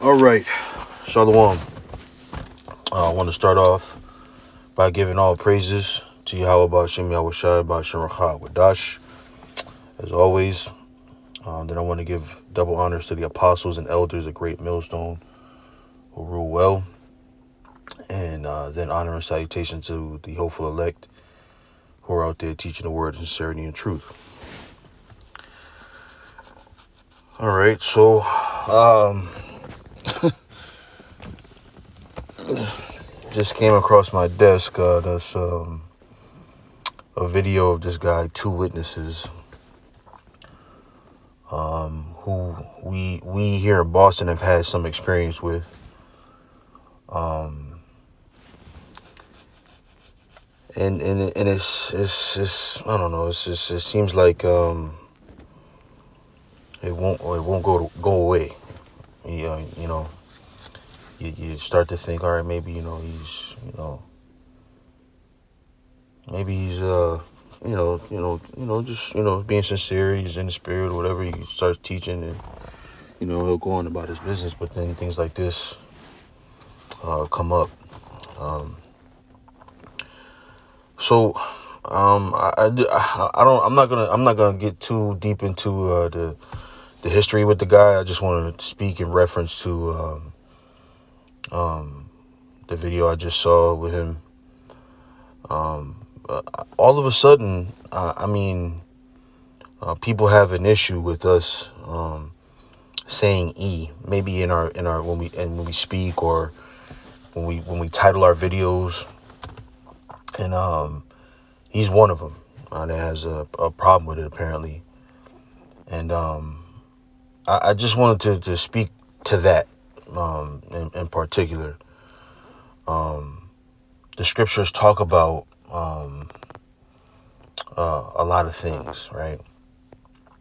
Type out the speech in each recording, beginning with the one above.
All right, Shalom. I want to start off by giving all praises to Yahweh Ba'Shem Yahweh Shai Ba'Shem Rachah Wadash, as always. Then I want to give double honors to the apostles and elders of Great Millstone who rule well. And then honor and salutation to the hopeful elect who are out there teaching the word in sincerity and truth. All right, so just came across my desk. That's a video of this guy, two witnesses, who we here in Boston have had some experience with. And it's I don't know. It's just, it seems like it won't go away. You start to think, all right, maybe he's just being sincere. He's in the spirit or whatever. He starts teaching and he'll go on about his business. But then things like this come up. I'm not gonna get too deep into the history with the guy. I just want to speak in reference to the video I just saw with him. All of a sudden, people have an issue with us saying "e" maybe in our when we speak or when we title our videos, and he's one of them that has a problem with it apparently, and I just wanted to speak to that in particular. The scriptures talk about a lot of things, right?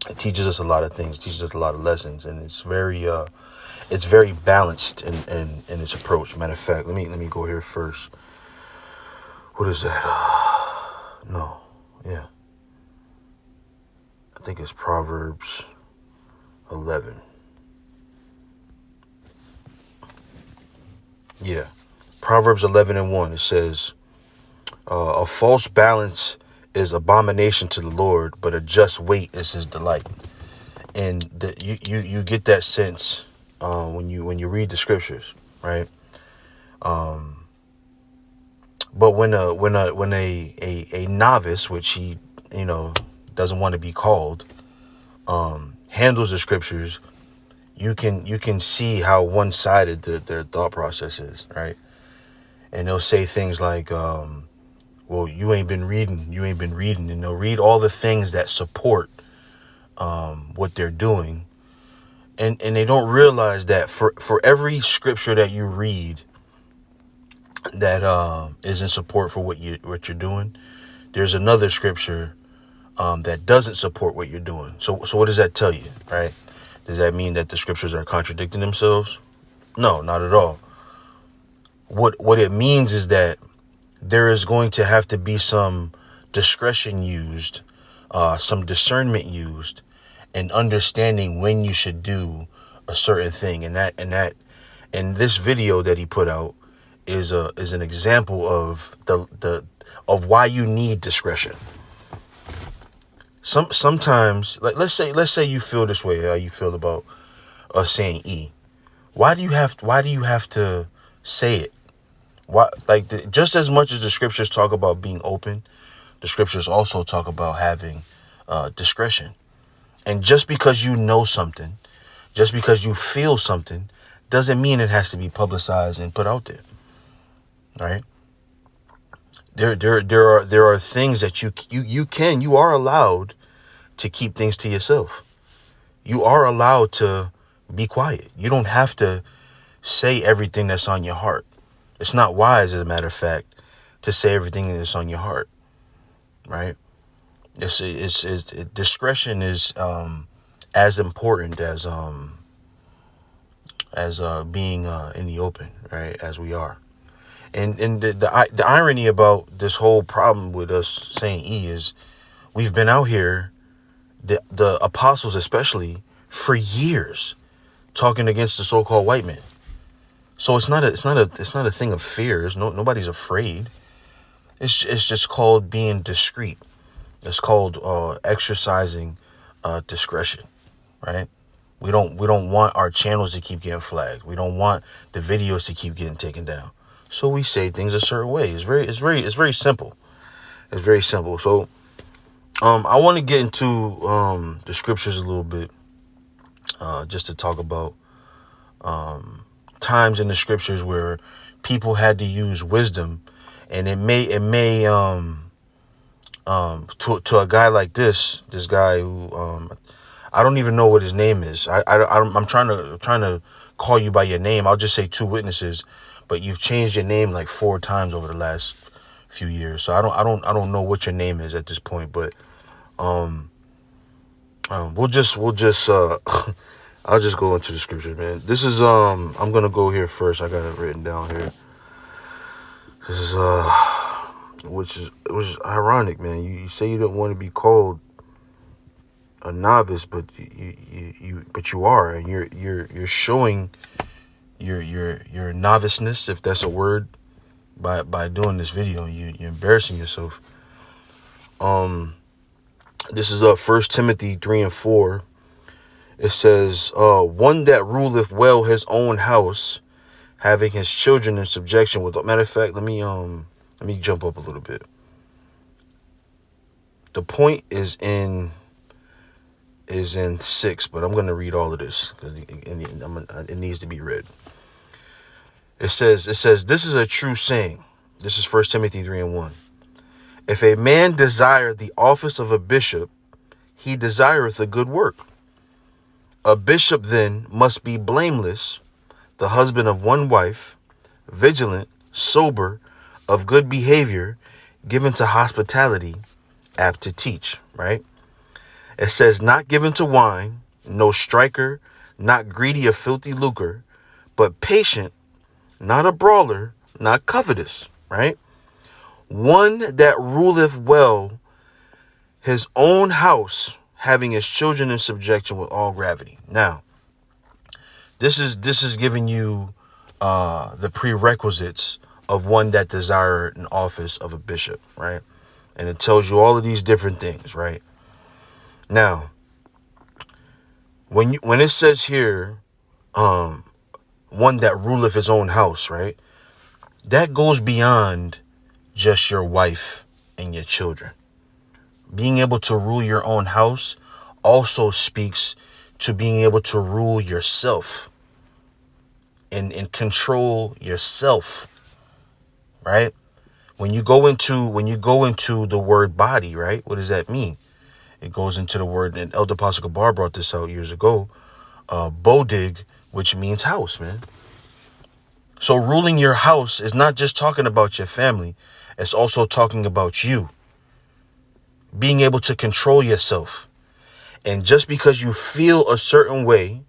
It teaches us a lot of things, teaches us a lot of lessons, and it's very balanced in its approach. Matter of fact, let me go here first. What is that? I think it's Proverbs 11. Yeah, Proverbs 11:1. It says, "A false balance is abomination to the Lord, but a just weight is His delight." And you get that sense when you read the scriptures, right? But when a novice, which he doesn't want to be called, handles the scriptures, you can see how one-sided their thought process is, right? And they'll say things like, well, you ain't been reading, and they'll read all the things that support what they're doing, and they don't realize that for every scripture that you read that is in support for what you're doing, there's another scripture that doesn't support what you're doing. So what does that tell you, right? Does that mean that the scriptures are contradicting themselves? No, not at all. What it means is that there is going to have to be some discretion used, some discernment used, and understanding when you should do a certain thing. And this video that he put out is an example of of why you need discretion. Sometimes, like let's say you feel this way, how you feel about us saying "e." Why do you have to say it? Why, just as much as the scriptures talk about being open, the scriptures also talk about having discretion. And just because you know something, just because you feel something, doesn't mean it has to be publicized and put out there. Right? There are things that you are allowed to keep things to yourself. You are allowed to be quiet. You don't have to say everything that's on your heart. It's not wise, as a matter of fact, to say everything that's on your heart, right? Discretion is as important as being in the open, right? As we are, and the irony about this whole problem with us saying "e" is we've been out here, the apostles especially, for years, talking against the so-called white man. So it's not a thing of fear. Nobody's afraid. It's just called being discreet. It's called exercising discretion, right? We don't want our channels to keep getting flagged. We don't want the videos to keep getting taken down. So we say things a certain way. It's very simple. It's very simple. So I want to get into the scriptures a little bit, just to talk about times in the scriptures where people had to use wisdom, and it may to a guy like this guy who I don't even know what his name is. I'm trying to call you by your name. I'll just say two witnesses, but you've changed your name like 4 times over the last few years. So I don't know what your name is at this point, but we'll just I'll just go into the scripture, man. This is I'm gonna go here first. I got it written down here. This is which is ironic, man. You say you don't want to be called a novice, but you are, and you're showing your noviceness, if that's a word, by doing this video. You're embarrassing yourself. This is 1 Timothy 3:4. It says, one that ruleth well his own house, having his children in subjection with. Matter of fact, let me jump up a little bit. The point is in 6, but I'm going to read all of this because it needs to be read. It says, this is a true saying. This is 1 Timothy 3:1. If a man desire the office of a bishop, he desireth a good work. A bishop then must be blameless, the husband of one wife, vigilant, sober, of good behavior, given to hospitality, apt to teach, right? It says, not given to wine, no striker, not greedy of filthy lucre, but patient, not a brawler, not covetous, right? One that ruleth well his own house, having his children in subjection with all gravity. Now, this is giving you the prerequisites of one that desire an office of a bishop, right? And it tells you all of these different things, right? Now, when it says here, one that ruleth his own house, right? That goes beyond just your wife and your children. Being able to rule your own house also speaks to being able to rule yourself and control yourself, right? When you go into the word body, right? What does that mean? It goes into the word, and Elder Apostle Gabar brought this out years ago, bodig, which means house, man. So ruling your house is not just talking about your family. It's also talking about you. Being able to control yourself. And just because you feel a certain way,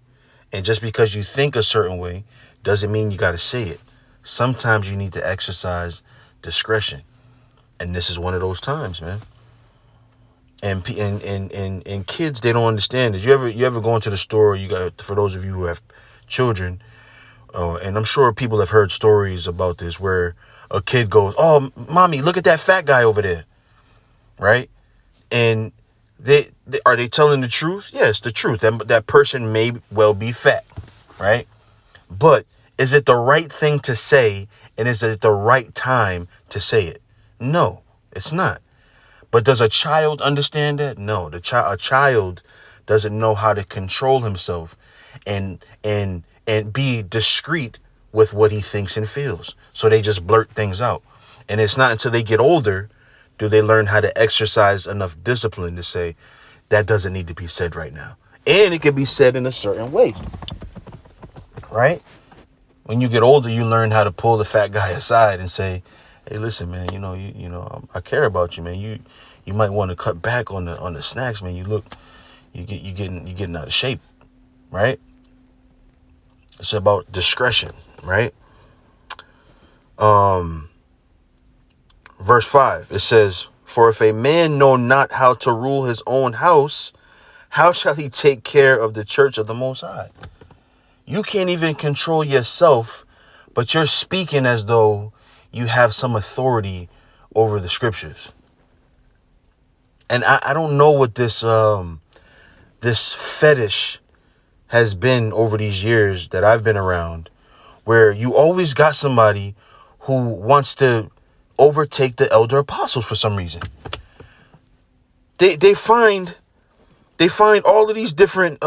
and just because you think a certain way, doesn't mean you got to say it. Sometimes you need to exercise discretion. And this is one of those times, man. And kids, they don't understand this. You ever go into the store, for those of you who have children, and I'm sure people have heard stories about this where a kid goes, "Oh, mommy, look at that fat guy over there." Right? And are they telling the truth? Yes, the truth. That person may well be fat, right? But is it the right thing to say, and is it the right time to say it? No, it's not. But does a child understand that? No, a child doesn't know how to control himself and be discreet with what he thinks and feels. So they just blurt things out. And it's not until they get older do they learn how to exercise enough discipline to say, that doesn't need to be said right now. And it can be said in a certain way, right? When you get older, you learn how to pull the fat guy aside and say, "Hey, listen, man, you know, I care about you, man. You might want to cut back on the snacks, man. You're getting out of shape," right? It's about discretion, right? Verse 5, it says, "For if a man know not how to rule his own house, how shall he take care of the church of the Most High?" You can't even control yourself, but you're speaking as though you have some authority over the scriptures. And I don't know what this fetish has been over these years that I've been around, where you always got somebody who wants to overtake the elder apostles for some reason. They find all of these different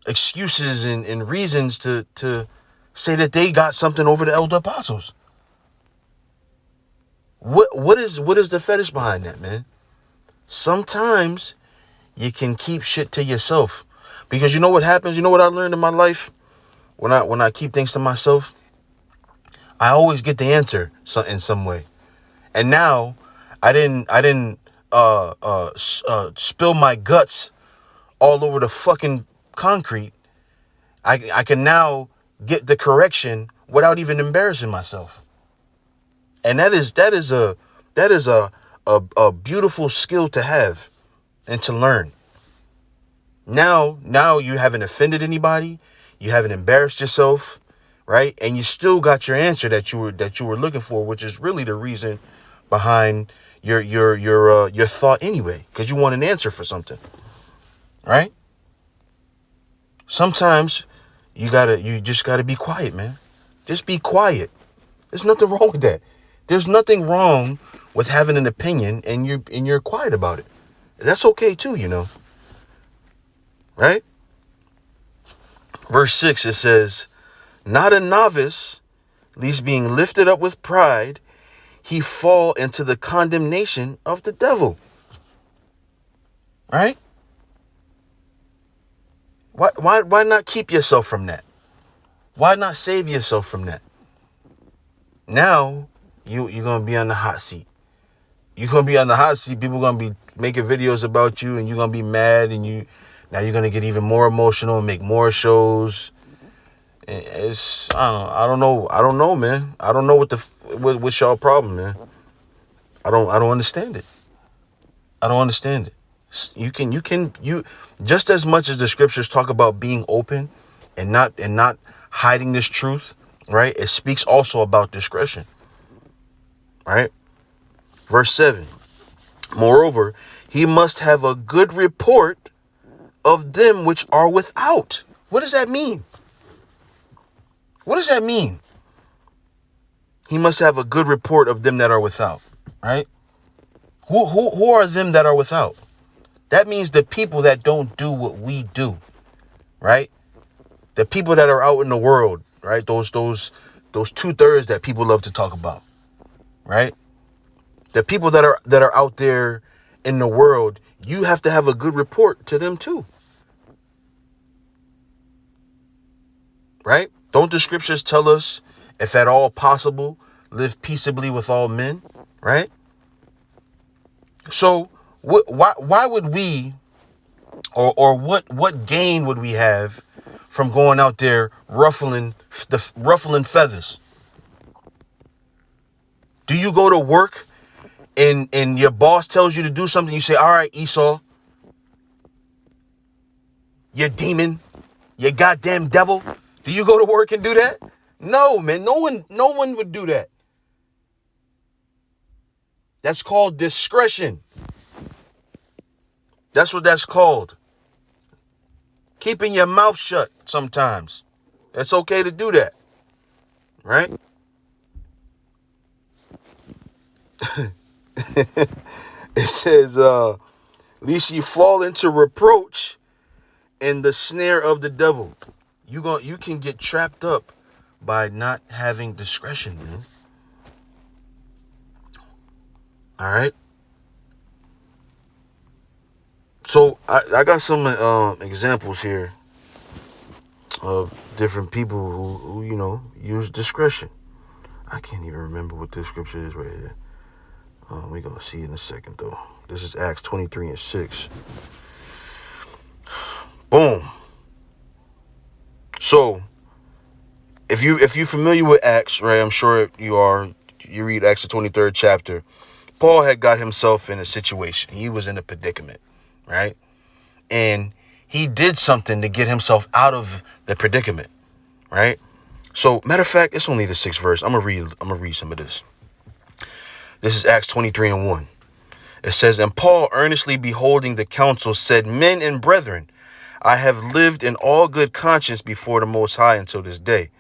excuses and reasons to say that they got something over the elder apostles. What is the fetish behind that, man? Sometimes you can keep shit to yourself, because you know what happens. You know what I learned in my life when I keep things to myself. I always get the answer in some way. And now I didn't spill my guts all over the fucking concrete. I can now get the correction without even embarrassing myself. And that is a beautiful skill to have and to learn. Now you haven't offended anybody, you haven't embarrassed yourself, right? And you still got your answer that you were looking for, which is really the reason behind your thought anyway, because you want an answer for something, right? Sometimes you just gotta be quiet, man. Just be quiet. There's nothing wrong with that. There's nothing wrong with having an opinion and you're quiet about it. That's okay too, you know. Right? Verse 6, it says, not a novice, lest being lifted up with pride, he fall into the condemnation of the devil. Right? Why not keep yourself from that? Why not save yourself from that? Now you're gonna be on the hot seat. You're gonna be on the hot seat. People are gonna be making videos about you, and you're gonna be mad, and now you're gonna get even more emotional and make more shows. It's I don't know, man. I don't know what's y'all problem, man. I don't understand it. I don't understand it. You just as much as the scriptures talk about being open and not hiding this truth, right? It speaks also about discretion, right? Verse 7. Moreover, he must have a good report of them which are without. What does that mean? What does that mean? He must have a good report of them that are without, right? Who are them that are without? That means the people that don't do what we do, right? The people that are out in the world, right? Those 2/3 that people love to talk about, right? The people that are out there in the world, you have to have a good report to them too. Right? Don't the scriptures tell us, if at all possible, live peaceably with all men, right? So why would we, or what gain would we have from going out there ruffling feathers? Do you go to work and your boss tells you to do something, you say, all right, Esau, you demon, you goddamn devil? Do you go to work and do that? No, man. No one would do that. That's called discretion. That's what that's called. Keeping your mouth shut sometimes. It's okay to do that. Right? It says, lest you fall into reproach in the snare of the devil. You can get trapped up by not having discretion, man. All right. So I got some examples here of different people who use discretion. I can't even remember what this scripture is right here. We're gonna see in a second though. This is Acts 23:6. Boom. So if you're familiar with Acts, right? I'm sure you are. You read Acts the 23rd chapter. Paul had got himself in a situation. He was in a predicament, right? and he did something to get himself out of the predicament, right? So, matter of fact, it's only the 6th verse. I'm gonna read some of this. This is Acts 23:1. It says, "And Paul, earnestly beholding the council, said, Men and brethren, I have lived in all good conscience before the Most High until this day.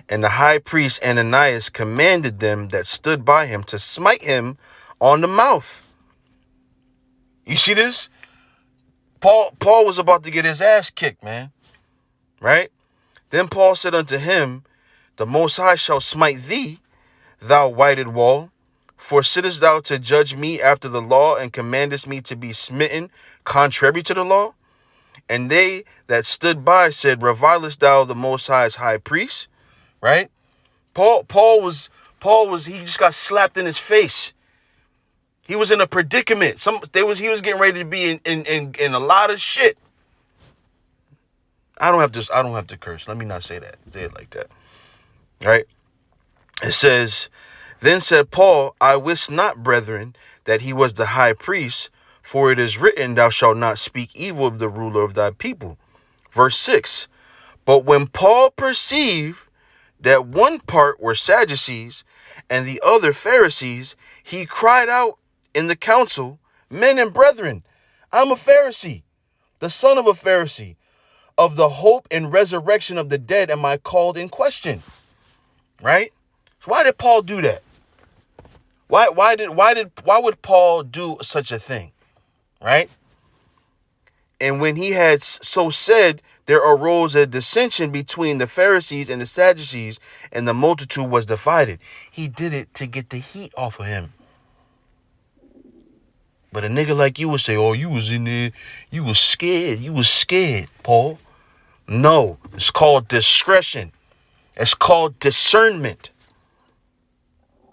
And the high priest Ananias commanded them that stood by him to smite him on the mouth." You see this? Paul was about to get his ass kicked, man. Right? Then Paul said unto him, "The Most High shall smite thee, thou whited wall. For sittest thou to judge me after the law, and commandest me to be smitten contrary to the law?" And they that stood by said, "Revilest thou the Most High's high priest?" Right? Paul was, he just got slapped in his face. He was in a predicament. He was getting ready to be in a lot of shit. I don't have to curse. Let me not say that. Say it like that. Right? It says, "Then said Paul, I wist not, brethren, that he was the high priest, for it is written, Thou shalt not speak evil of the ruler of thy people." Verse 6. "But when Paul perceived that one part were Sadducees and the other Pharisees, he cried out in the council, Men and brethren, I'm a Pharisee, the son of a Pharisee. Of the hope and resurrection of the dead am I called in question." Right? So why did Paul do that? Why would Paul do such a thing? Right? And when he had so said, there arose a dissension between the Pharisees and the Sadducees, and the multitude was divided. He did it to get the heat off of him. But a nigga like you would say, "Oh, you was in there, you was scared. You was scared, Paul." No, it's called discretion. It's called discernment.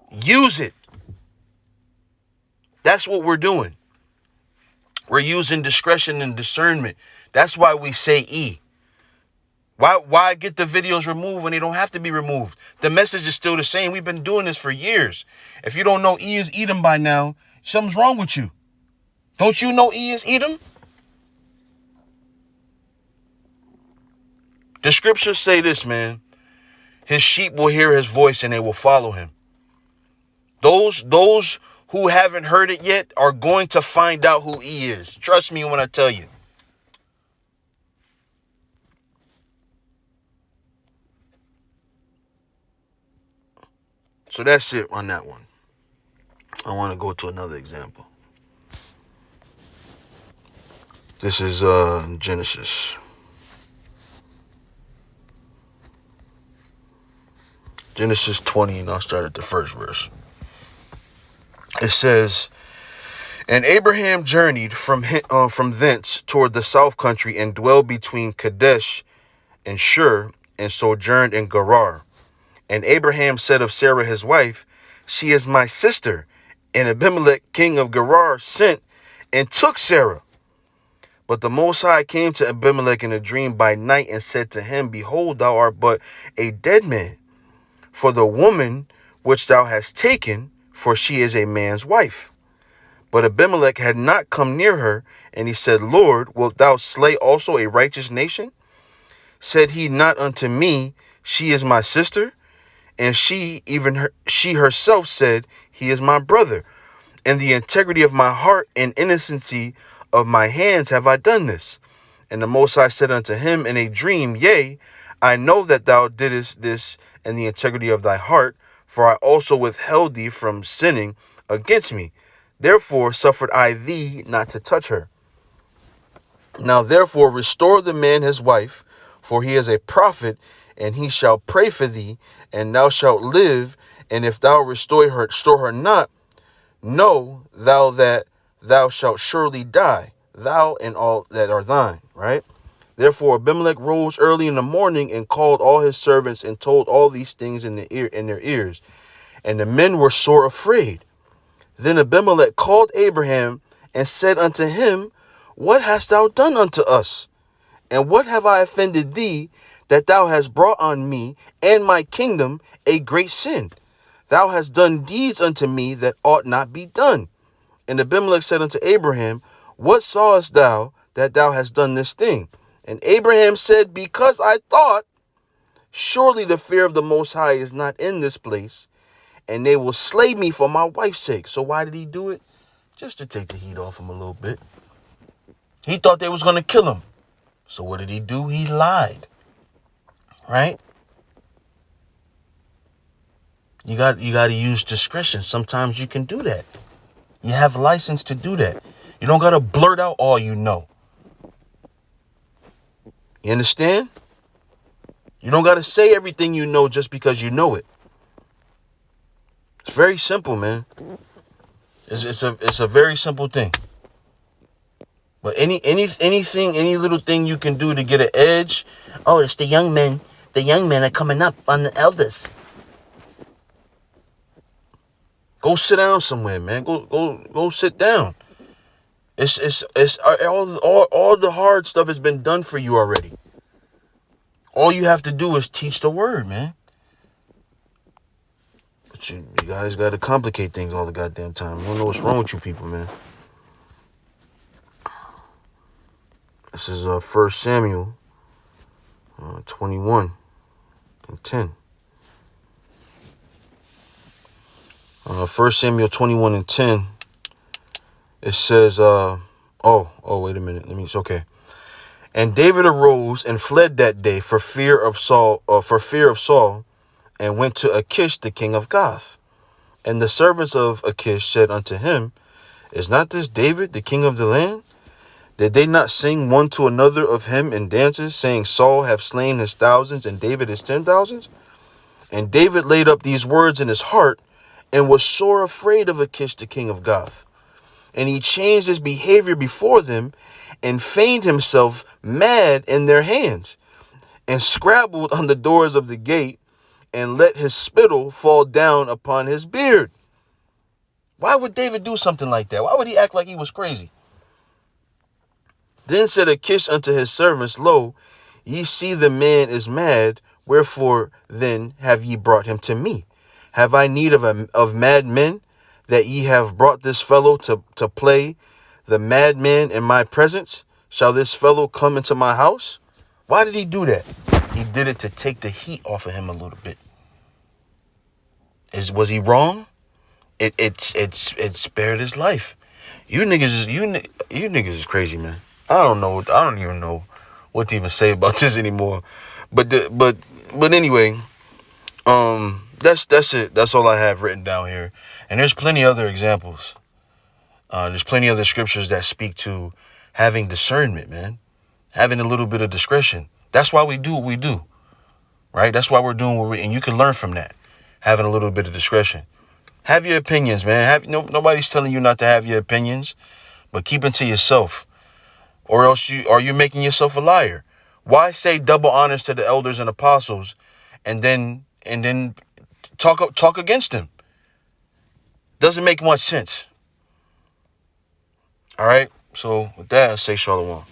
Use it. That's what we're doing. We're using discretion and discernment. That's why we say E. Why get the videos removed when they don't have to be removed? The message is still the same. We've been doing this for years. If you don't know E is Edom by now, something's wrong with you. Don't you know E is Edom? The scriptures say this, man. His sheep will hear his voice and they will follow him. Those who haven't heard it yet are going to find out who he is. Trust me when I tell you. So that's it on that one. I want to go to another example. This is Genesis. Genesis 20, and I'll start at the first verse. It says, "And Abraham journeyed from thence toward the south country, and dwelled between Kadesh and Shur, and sojourned in Gerar. And Abraham said of Sarah his wife, She is my sister. And Abimelech king of Gerar sent and took Sarah. But the Most High came to Abimelech in a dream by night, and said to him, Behold, thou art but a dead man, for the woman which thou hast taken, for she is a man's wife. But Abimelech had not come near her, and he said, Lord, wilt thou slay also a righteous nation? Said he not unto me, She is my sister? And she herself said, He is my brother. In the integrity of my heart and innocency of my hands have I done this. And the Most High said unto him in a dream, Yea, I know that thou didst this in the integrity of thy heart, for I also withheld thee from sinning against me. Therefore suffered I thee not to touch her. Now therefore restore the man his wife, for he is a prophet, and he shall pray for thee, and thou shalt live. And if thou restore her not, know thou that thou shalt surely die, thou and all that are thine. Right? Therefore Abimelech rose early in the morning, and called all his servants, and told all these things in their ears. And the men were sore afraid. Then Abimelech called Abraham, and said unto him, What hast thou done unto us? And what have I offended thee, that thou hast brought on me and my kingdom a great sin? Thou hast done deeds unto me that ought not be done. And Abimelech said unto Abraham, What sawest thou that thou hast done this thing? And Abraham said, because I thought, surely the fear of the Most High is not in this place, and they will slay me for my wife's sake. So why did he do it? Just to take the heat off him a little bit. He thought they was going to kill him. So what did he do? He lied. Right? You got to use discretion. Sometimes you can do that. You have license to do that. You don't got to blurt out all you know. You understand? You don't got to say everything you know just because you know it. It's very simple, man. It's a very simple thing. But anything, any little thing you can do to get an edge. Oh, it's the young men. The young men are coming up on the elders. Go sit down somewhere, man. Go sit down. It's all the hard stuff has been done for you already. All you have to do is teach the word, man. But you guys got to complicate things all the goddamn time. I don't know what's wrong with you people, man. This is 1 Samuel 21 and 10. 1 Samuel 21 and 10. It says, wait a minute. It's okay. And David arose and fled that day for fear of Saul, and went to Achish, the king of Gath. And the servants of Achish said unto him, is not this David, the king of the land? Did they not sing one to another of him in dances, saying, Saul hath slain his thousands, and David his 10,000s? And David laid up these words in his heart, and was sore afraid of Achish, the king of Gath. And he changed his behavior before them, and feigned himself mad in their hands, and scrabbled on the doors of the gate, and let his spittle fall down upon his beard. Why would David do something like that? Why would he act like he was crazy? Then said Achish unto his servants, lo, ye see the man is mad, wherefore then have ye brought him to me? Have I need of mad men, that ye have brought this fellow to play the madman in my presence? Shall this fellow come into my house? Why did he do that? He did it to take the heat off of him a little bit. Was he wrong? It spared his life. You niggas is crazy, man. I don't even know what to even say about this anymore. But anyway, that's it. That's all I have written down here. And there's plenty other examples. There's plenty other scriptures that speak to having discernment, man. Having a little bit of discretion. That's why we do what we do. Right? That's why we're doing what and you can learn from that. Having a little bit of discretion. Have your opinions, man. Nobody's telling you not to have your opinions, but keep it to yourself. Or else you making yourself a liar. Why say double honors to the elders and apostles and then talk against them? Doesn't make much sense. All right. So with that, I say shalom.